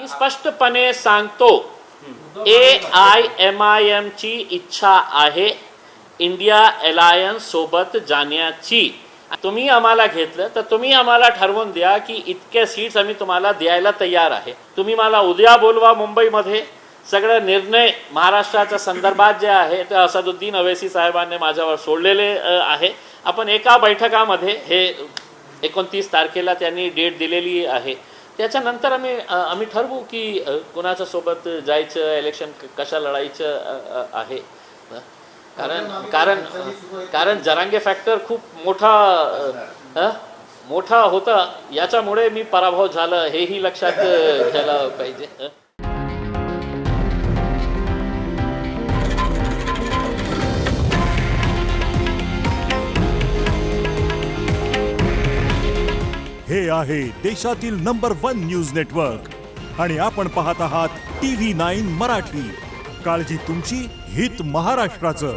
मी स्पष्टपणे सांगतो, AIMIM ची इच्छा आहे इंडिया अलायन्स सोबत जाण्याची. तुम्ही आम्हाला घेतलं तर तुम्ही आम्हाला ठरवून द्या की इतके सीट्स आम्ही तुम्हाला द्यायला तयार आहे. तुम्ही मला उद्या बोलवा मुंबईमध्ये. सगळे निर्णय महाराष्ट्राच्या संदर्भात जे आहे ते असदुद्दीन अवैसी साहेबांनी माझ्यावर सोडलेले आहे. आपण एका बैठकामध्ये हे 29 तारखेला त्यांनी डेट दिलेली आहे. त्याच्यानंतर आम्ही ठरवू की कोणाच्या सोबत जायचं, इलेक्शन कशा लढायचं आहे. कारण जरांगे फॅक्टर खूप मोठा होता, याच्यामुळे मी पराभव झालं हेही लक्षात घ्यायला पाहिजे. हे आहे देशातील नंबर 1 न्यूज नेटवर्क आणि आपण पाहत आहात TV9 मराठी. काळजी तुमची, हित महाराष्ट्राचं.